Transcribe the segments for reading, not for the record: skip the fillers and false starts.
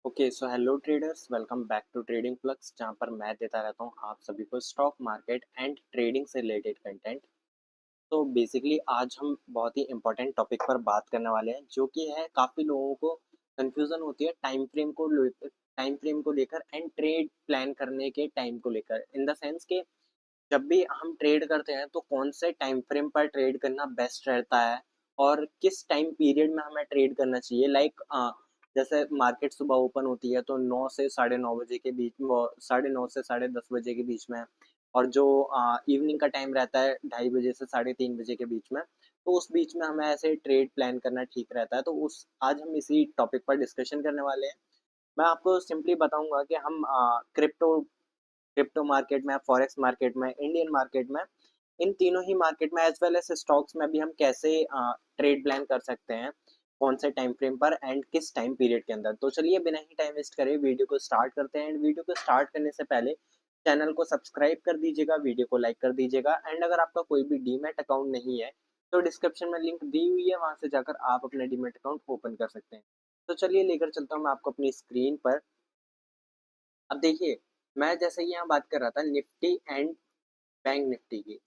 Okay so hello traders, welcome back to trading flux, जहां पर मैं देता रहता हूं आप सभी को स्टॉक मार्केट एंड ट्रेडिंग से रिलेटेड कंटेंट। तो बेसिकली आज हम बहुत ही इंपॉर्टेंट टॉपिक पर बात करने वाले हैं, जो कि है काफ़ी लोगों को कंफ्यूजन होती है टाइम फ्रेम को लेकर एंड ट्रेड प्लान करने के टाइम को लेकर, इन द सेंस के जब भी हम ट्रेड करते हैं तो कौन से टाइम फ्रेम पर ट्रेड करना बेस्ट रहता है और किस टाइम पीरियड में हमें ट्रेड करना चाहिए। जैसे मार्केट सुबह ओपन होती है तो 9 से 9:30 बजे के बीच में, 9:30 से 10:30 बजे के बीच में, और जो इवनिंग का टाइम रहता है 2:30 बजे से 3:30 बजे के बीच में, तो उस बीच में हमें ऐसे ट्रेड प्लान करना ठीक रहता है। तो उस आज हम इसी टॉपिक पर डिस्कशन करने वाले हैं। मैं आपको सिंपली बताऊंगा कि हम क्रिप्टो क्रिप्टो मार्केट में, फॉरेक्स मार्केट में, इंडियन मार्केट में, इन तीनों ही मार्केट में एज वेल एज स्टॉक्स में भी हम कैसे ट्रेड प्लान कर सकते हैं, कौन से टाइम फ्रेम पर एंड किस टाइम पीरियड के अंदर। तो चलिए बिना ही टाइम वेस्ट करे वीडियो को स्टार्ट करते हैं। एंड वीडियो को स्टार्ट करने से पहले चैनल को सब्सक्राइब कर दीजिएगा, वीडियो को लाइक कर दीजिएगा, एंड अगर आपका कोई भी डीमैट अकाउंट नहीं है तो डिस्क्रिप्शन में लिंक दी हुई है, वहां से जाकर आप अपने डीमैट अकाउंट ओपन कर सकते हैं। तो चलिए लेकर चलता हूँ मैं आपको अपनी स्क्रीन पर। अब देखिए, मैं जैसे ही यहाँ बात कर रहा था निफ्टी एंड बैंक निफ्टी की,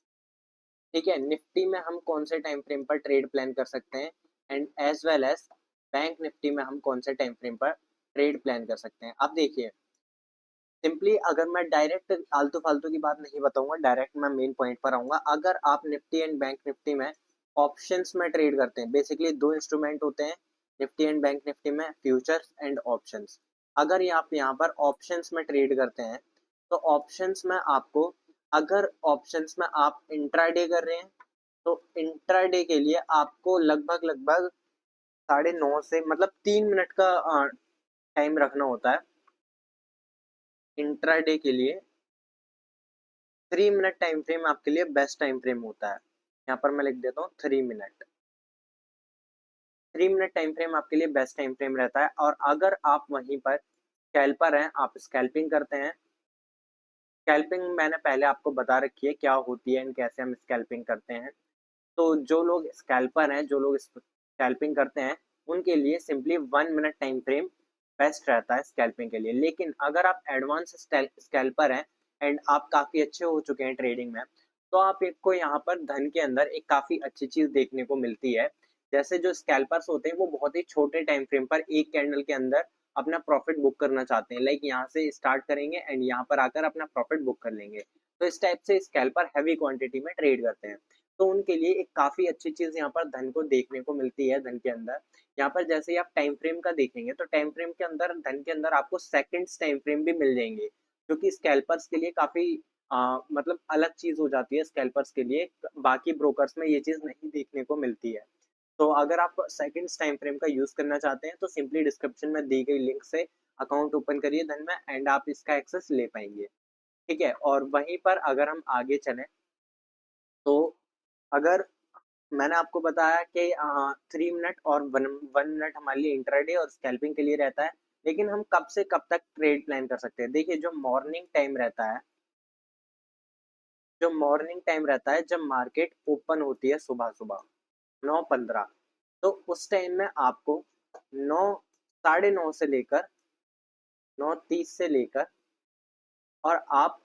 ठीक है, निफ्टी में हम कौन से टाइम फ्रेम पर ट्रेड प्लान कर सकते हैं and as well as Bank Nifty में हम कौन से टाइम फ्रेम पर ट्रेड प्लान कर सकते हैं। अब देखिए, सिंपली अगर मैं डायरेक्ट आलतू फालतू की बात नहीं बताऊंगा, डायरेक्ट मैं मेन पॉइंट पर आऊंगा। अगर आप निफ्टी एंड बैंक निफ्टी में ऑप्शंस में ट्रेड करते हैं, बेसिकली दो इंस्ट्रूमेंट होते हैं निफ्टी एंड बैंक निफ्टी में, फ्यूचर्स एंड ऑप्शंस। अगर ये आप यहाँ पर ऑप्शंस में ट्रेड करते हैं तो ऑप्शंस में आपको, अगर ऑप्शंस में आप इंट्राडे कर रहे हैं तो इंट्राडे के लिए आपको लगभग लगभग 9:30 से, मतलब 3 मिनट का टाइम रखना होता है। इंट्राडे के लिए 3 मिनट टाइम फ्रेम आपके लिए बेस्ट टाइम फ्रेम होता है। यहाँ पर मैं लिख देता हूँ 3 मिनट। 3 मिनट टाइम फ्रेम आपके लिए बेस्ट टाइम फ्रेम रहता है। और अगर आप वहीं पर स्कैल्पर हैं, आप स्कैल्पिंग करते हैं, स्कैल्पिंग मैंने पहले आपको बता रखी है क्या होती है एंड कैसे हम स्कैल्पिंग करते हैं। तो जो लोग स्कैल्पर हैं, जो लोग स्कैल्पिंग करते हैं, उनके लिए simply 1 minute time frame best रहता है स्कैल्पिंग के लिए। लेकिन अगर आप एडवांस स्कैल्पर हैं एंड आप काफ़ी अच्छे हो चुके हैं ट्रेडिंग में, तो आप एक को यहाँ पर धन के अंदर एक काफ़ी अच्छी चीज़ देखने को मिलती है। जैसे जो स्कैल्पर्स होते हैं वो बहुत ही छोटे टाइम फ्रेम पर एक कैंडल के अंदर अपना प्रॉफिट बुक करना चाहते हैं, लाइक यहाँ से स्टार्ट करेंगे एंड यहाँ पर आकर अपना प्रॉफिट बुक कर लेंगे। तो इस टाइप से स्कैल्पर हैवी क्वांटिटी में ट्रेड करते हैं। तो उनके लिए एक काफ़ी अच्छी चीज़ यहाँ पर धन को देखने को मिलती है। धन के अंदर यहाँ पर जैसे ही आप टाइम फ्रेम का देखेंगे तो टाइम फ्रेम के अंदर, धन के अंदर आपको सेकंड्स टाइम फ्रेम भी मिल जाएंगे, जो कि स्कैल्पर्स के लिए काफ़ी मतलब अलग चीज़ हो जाती है। स्कैल्पर्स के लिए बाकी ब्रोकर्स में ये चीज़ नहीं देखने को मिलती है। तो अगर आप सेकंड्स टाइम फ्रेम का यूज़ करना चाहते हैं तो सिंपली डिस्क्रिप्शन में दी गई लिंक से अकाउंट ओपन करिए धन में, एंड आप इसका एक्सेस ले पाएंगे। ठीक है, और वहीं पर अगर हम आगे चलें तो, अगर मैंने आपको बताया कि 3 मिनट और 1 मिनट हमारे लिए इंट्राडे और स्कैल्पिंग के लिए रहता है, लेकिन हम कब से कब तक ट्रेड प्लान कर सकते हैं। देखिए, जो मॉर्निंग टाइम रहता है जब मार्केट ओपन होती है सुबह सुबह 9:15, तो उस टाइम में आपको 9, 9:30 से लेकर 9:30 से लेकर, और आप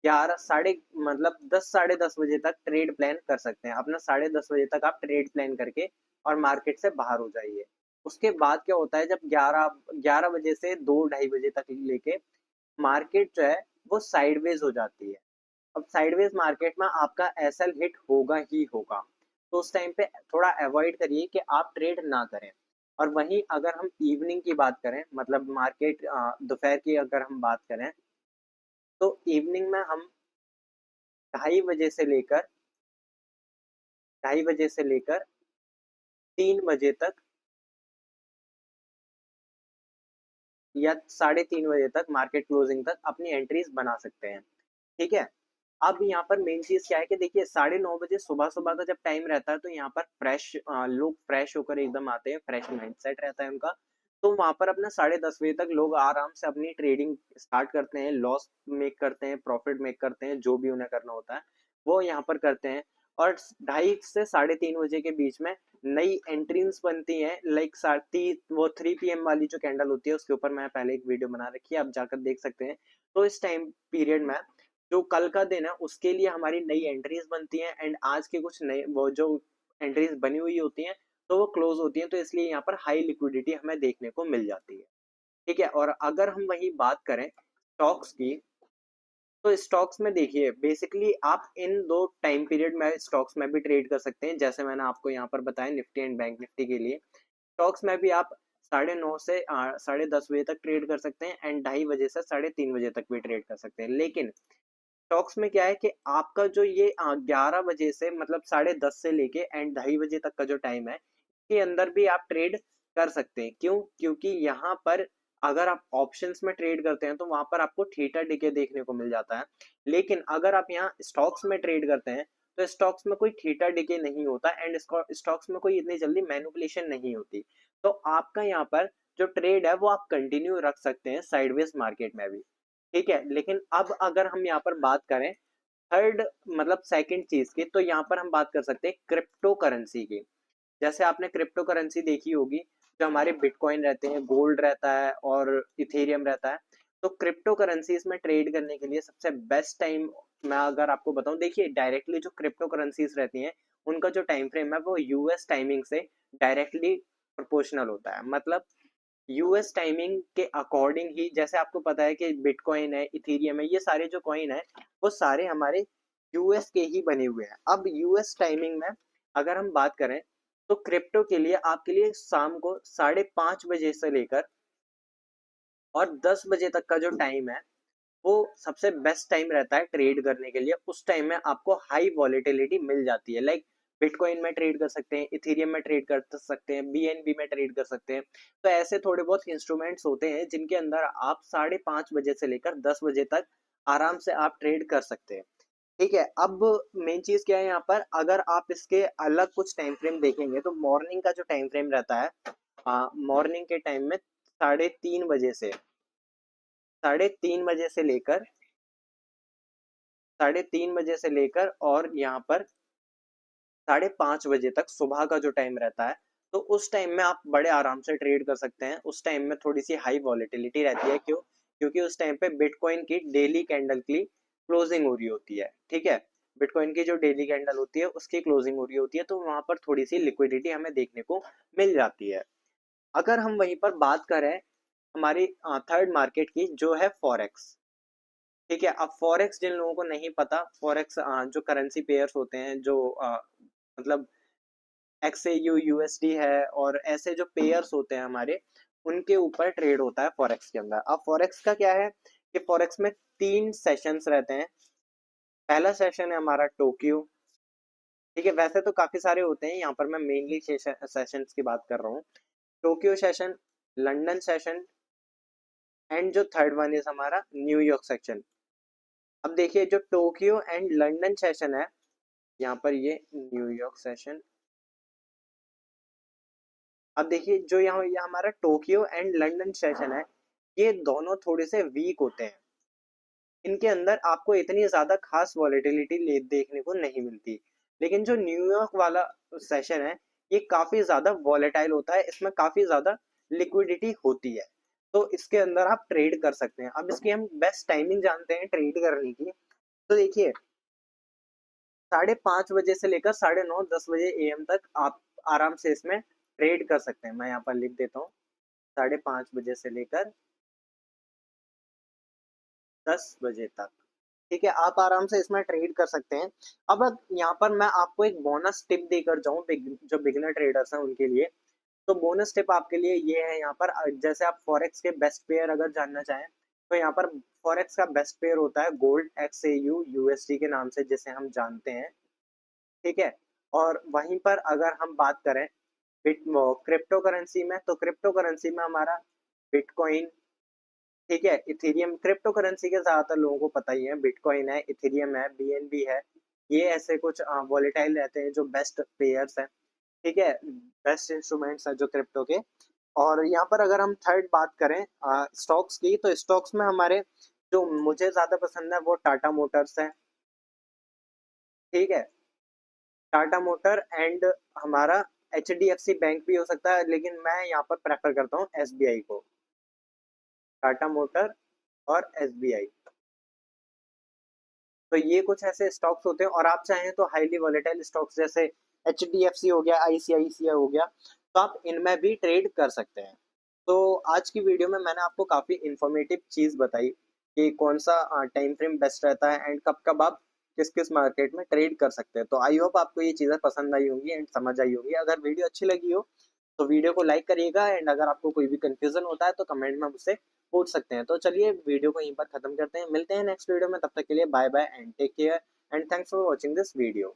11 साढ़े मतलब 10, 10:30 बजे तक ट्रेड प्लान कर सकते हैं। अपना 10:30 बजे तक आप ट्रेड प्लान करके और मार्केट से बाहर हो जाइए। उसके बाद क्या होता है, जब 11 बजे से 2, 2:30 बजे तक लेके मार्केट जो है वो साइडवेज हो जाती है। अब साइडवेज मार्केट में आपका एसएल हिट होगा ही होगा, तो उस टाइम पे थोड़ा अवॉइड करिए कि आप ट्रेड ना करें। और वहीं अगर हम इवनिंग की बात करें, मतलब मार्केट दोपहर की अगर हम बात करें, तो इवनिंग में हम 2:30 बजे से लेकर 3 बजे तक या 3:30 बजे तक, मार्केट क्लोजिंग तक अपनी एंट्रीज बना सकते हैं। ठीक है, अब यहाँ पर मेन चीज क्या है कि देखिए, 9:30 बजे सुबह सुबह का जब टाइम रहता है तो यहाँ पर लोग फ्रेश होकर एकदम आते हैं, फ्रेश माइंडसेट रहता है उनका। तो वहां पर अपना 10:30 बजे तक लोग आराम से अपनी ट्रेडिंग स्टार्ट करते हैं, लॉस मेक करते हैं, प्रॉफिट मेक करते हैं, जो भी उन्हें करना होता है वो यहाँ पर करते हैं। और 2:30 से 3:30 बजे के बीच में नई एंट्रीज बनती हैं, लाइक वो 3 PM वाली जो कैंडल होती है उसके ऊपर मैं पहले एक वीडियो बना रखी है, आप जाकर देख सकते हैं। तो इस टाइम पीरियड में जो कल का दिन है उसके लिए हमारी नई एंट्रीज बनती हैं, एंड आज के कुछ नए वो जो एंट्रीज बनी हुई होती हैं तो वो क्लोज होती हैं, तो इसलिए यहाँ पर हाई लिक्विडिटी हमें देखने को मिल जाती है। ठीक है, और अगर हम वही बात करें स्टॉक्स की, तो स्टॉक्स में देखिए बेसिकली आप इन दो टाइम पीरियड में स्टॉक्स में भी ट्रेड कर सकते हैं, जैसे मैंने आपको यहाँ पर बताया निफ्टी एंड बैंक निफ्टी के लिए। स्टॉक्स में भी आप 9:30 से 10:30 बजे तक ट्रेड कर सकते हैं, एंड 2:30 से 3:30 बजे तक भी ट्रेड कर सकते हैं। लेकिन स्टॉक्स में क्या है कि आपका जो ये 11 बजे से मतलब 10:30 से लेके एंड 2:30 बजे तक का जो टाइम है के अंदर भी आप ट्रेड कर सकते हैं। क्यों? क्योंकि यहाँ पर अगर आप ऑप्शंस में ट्रेड करते हैं तो वहां पर आपको थीटा डिके देखने को मिल जाता है। लेकिन अगर आप यहाँ स्टॉक्स में ट्रेड करते हैं तो स्टॉक्स में कोई थीटा डिके नहीं होता, एंड स्टॉक्स में कोई इतनी जल्दी मैनिपुलेशन नहीं होती। तो आपका यहाँ पर जो ट्रेड है वो आप कंटिन्यू रख सकते हैं साइडवेज मार्केट में भी। ठीक है, लेकिन अब अगर हम यहाँ पर बात करें थर्ड मतलब सेकंड चीज की, तो यहाँ पर हम बात कर सकते हैं क्रिप्टो करेंसी की। जैसे आपने क्रिप्टो करेंसी देखी होगी, जो हमारे बिटकॉइन रहते हैं, गोल्ड रहता है और इथेरियम रहता है। तो क्रिप्टो करेंसीज में ट्रेड करने के लिए सबसे बेस्ट टाइम मैं अगर आपको बताऊं, देखिए डायरेक्टली जो क्रिप्टो करेंसीज रहती हैं उनका जो टाइम फ्रेम है वो यूएस टाइमिंग से डायरेक्टली प्रोपोर्शनल होता है। मतलब यूएस टाइमिंग के अकॉर्डिंग ही, जैसे आपको पता है कि बिटकॉइन है, इथेरियम है, ये सारे जो कॉइन है वो सारे हमारे यूएस के ही बने हुए हैं। अब यूएस टाइमिंग में अगर हम बात करें तो क्रिप्टो के लिए आपके लिए शाम को 5:30 बजे से लेकर और 10 बजे तक का जो टाइम है वो सबसे बेस्ट टाइम रहता है ट्रेड करने के लिए। उस टाइम में आपको हाई वॉलेटिलिटी मिल जाती है, लाइक बिटकॉइन में ट्रेड कर सकते हैं, इथेरियम में ट्रेड कर सकते हैं, बीएनबी में ट्रेड कर सकते हैं। तो ऐसे थोड़े बहुत इंस्ट्रूमेंट्स होते हैं जिनके अंदर आप 5:30 बजे से लेकर 10 बजे तक आराम से आप ट्रेड कर सकते हैं। ठीक है, अब मेन चीज क्या है यहाँ पर, अगर आप इसके अलग कुछ टाइम फ्रेम देखेंगे तो मॉर्निंग का जो टाइम फ्रेम रहता है, मॉर्निंग के टाइम में 3:30 बजे से 3:30 बजे से लेकर 3:30 बजे से लेकर और यहाँ पर 5:30 बजे तक सुबह का जो टाइम रहता है, तो उस टाइम में आप बड़े आराम से ट्रेड कर सकते हैं। उस टाइम में थोड़ी सी हाई वॉलेटिलिटी रहती है। क्यों? क्योंकि उस टाइम पे बिटकॉइन की डेली कैंडल की क्लोजिंग हो रही होती है। ठीक है, बिटकॉइन की जो डेली कैंडल होती है उसकी क्लोजिंग हो रही होती है, तो वहां पर थोड़ी सी लिक्विडिटी हमें देखने को मिल जाती है। अगर हम वहीं पर बात करें हमारी थर्ड मार्केट की, जो है फॉरेक्स। ठीक है, अब फॉरेक्स जिन लोगों को नहीं पता, फॉरेक्स जो करेंसी पेयर्स होते हैं, जो मतलब XAU USD है और ऐसे जो पेयर्स होते हैं हमारे, उनके ऊपर ट्रेड होता है फॉरेक्स के अंदर। अब फॉरेक्स का क्या है कि फॉरेक्स में 3 सेशंस रहते हैं। पहला सेशन है हमारा टोक्यो। ठीक है, वैसे तो काफी सारे होते हैं, यहाँ पर मैं मेनली सेशंस की बात कर रहा हूँ। Tokyo session, London session, and जो थर्ड वन इज हमारा न्यूयॉर्क सेशन। अब देखिए जो टोक्यो एंड लंदन सेशन है, यहाँ पर ये न्यूयॉर्क सेशन। अब देखिए जो यहाँ ये हमारा टोक्यो एंड लंदन सेशन है, ये दोनों थोड़े से वीक होते हैं। इनके अंदर आपको इतनी ज्यादा खास वॉलेटिलिटी देखने को नहीं मिलती। लेकिन जो न्यूयॉर्क वाला सेशन है, ये काफी ज्यादा वॉलेटाइल होता है, इसमें काफी ज्यादा लिक्विडिटी होती है। तो इसके अंदर आप ट्रेड कर सकते हैं। अब इसकी हम बेस्ट टाइमिंग जानते हैं ट्रेड करने की। तो देखिए 5:30 बजे से लेकर 9:30 10 बजे AM तक आप आराम से इसमें ट्रेड कर सकते हैं। मैं यहाँ पर लिख देता हूँ, 5:30 बजे से लेकर 10 बजे तक। ठीक है, आप आराम से इसमें ट्रेड कर सकते हैं। अब यहाँ पर मैं आपको एक बोनस टिप देकर जाऊँ जो बिगिनर ट्रेडर्स हैं उनके लिए। तो बोनस टिप आपके लिए ये है यहाँ पर, जैसे आप फॉरेक्स के बेस्ट पेयर अगर जानना चाहें तो यहाँ पर फॉरेक्स का बेस्ट पेयर होता है गोल्ड XAU USD के नाम से जिसे हम जानते हैं। ठीक है, और वहीं पर अगर हम बात करें क्रिप्टो करेंसी में, तो क्रिप्टो करेंसी में हमारा बिटकॉइन, ठीक है, इथेरियम। क्रिप्टो करेंसी के ज्यादातर लोगों को पता ही है, बिटकॉइन है, इथेरियम है, BNB है। ये ऐसे कुछ वॉलेटाइल रहते हैं जो बेस्ट पेयर्स हैं। ठीक है, बेस्ट इंस्ट्रूमेंट्स हैं जो क्रिप्टो के। और यहाँ पर अगर हम थर्ड बात करें स्टॉक्स की, तो स्टॉक्स में हमारे जो मुझे ज्यादा पसंद है वो टाटा मोटर्स है। ठीक है, टाटा मोटर एंड हमारा HDFC बैंक भी हो सकता है, लेकिन मैं यहाँ पर प्रेफर करता हूँ SBI को। टाटा मोटर और SBI, तो ये कुछ ऐसे स्टॉक्स होते हैं। और आप चाहें तो हाईली वोलेटाइल स्टॉक्स जैसे HDFC हो गया, ICICI हो गया, तो आप इनमें भी ट्रेड कर सकते हैं। तो आज की वीडियो में मैंने आपको काफ़ी इंफॉर्मेटिव चीज़ बताई कि कौन सा टाइम फ्रेम बेस्ट रहता है एंड कब कब आप किस किस मार्केट में ट्रेड कर सकते हैं। तो आई होप आपको ये चीज़ें पसंद आई होंगी एंड समझ आई होंगी। अगर वीडियो अच्छी लगी हो तो वीडियो को लाइक करिएगा, एंड अगर आपको कोई भी कंफ्यूजन होता है तो कमेंट में मुझसे पूछ सकते हैं। तो चलिए वीडियो को यहीं पर खत्म करते हैं, मिलते हैं नेक्स्ट वीडियो में। तब तक के लिए bye bye and take care and thanks for watching this video.